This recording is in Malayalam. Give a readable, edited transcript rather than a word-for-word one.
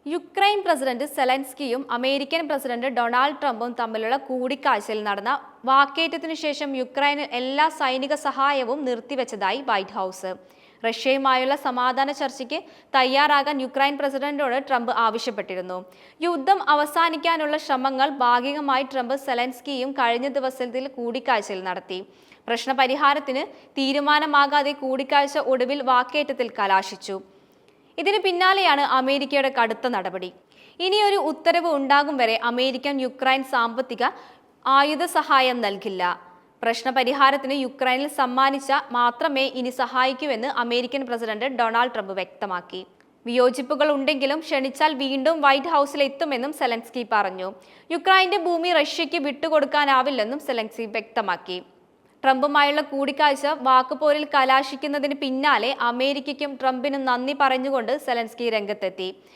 യുക്രൈൻ പ്രസിഡന്റ് സെലൻസ്കിയും അമേരിക്കൻ പ്രസിഡന്റ് ഡൊണാൾഡ് ട്രംപും തമ്മിലുള്ള കൂടിക്കാഴ്ചയിൽ നടന്ന വാക്കേറ്റത്തിനു ശേഷം യുക്രൈന് എല്ലാ സൈനിക സഹായവും നിർത്തിവെച്ചതായി വൈറ്റ് ഹൗസ്. റഷ്യയുമായുള്ള സമാധാന ചർച്ചയ്ക്ക് തയ്യാറാകാൻ യുക്രൈൻ പ്രസിഡന്റിനോട് ട്രംപ് ആവശ്യപ്പെട്ടിരുന്നു. യുദ്ധം അവസാനിക്കാനുള്ള ശ്രമങ്ങൾ ഭാഗികമായി ട്രംപ് സെലൻസ്കിയും കഴിഞ്ഞ ദിവസത്തിൽ കൂടിക്കാഴ്ചയിൽ നടത്തി. പ്രശ്നപരിഹാരത്തിന് തീരുമാനമാകാതെ കൂടിക്കാഴ്ച ഒടുവിൽ വാക്കേറ്റത്തിൽ കലാശിച്ചു. ഇതിന് പിന്നാലെയാണ് അമേരിക്കയുടെ കടുത്ത നടപടി. ഇനിയൊരു ഉത്തരവ് ഉണ്ടാകും വരെ അമേരിക്കൻ യുക്രൈൻ സാമ്പത്തിക ആയുധ സഹായം നൽകില്ല. പ്രശ്നപരിഹാരത്തിന് യുക്രൈനിൽ സമ്മാനിച്ച മാത്രമേ ഇനി സഹായിക്കൂവെന്ന് അമേരിക്കൻ പ്രസിഡന്റ് ഡൊണാൾഡ് ട്രംപ് വ്യക്തമാക്കി. വിയോജിപ്പുകൾ ഉണ്ടെങ്കിലും ക്ഷണിച്ചാൽ വീണ്ടും വൈറ്റ് ഹൗസിൽ എത്തുമെന്നും സെലൻസ്കി പറഞ്ഞു. യുക്രൈന്റെ ഭൂമി റഷ്യയ്ക്ക് വിട്ടുകൊടുക്കാനാവില്ലെന്നും സെലൻസ്കി വ്യക്തമാക്കി. ട്രംപുമായുള്ള കൂടിക്കാഴ്ച വാക്കുപോരിൽ കലാശിക്കുന്നതിന് പിന്നാലെ അമേരിക്കയ്ക്കും ട്രംപിനും നന്ദി പറഞ്ഞുകൊണ്ട് സെലൻസ്കി രംഗത്തെത്തി.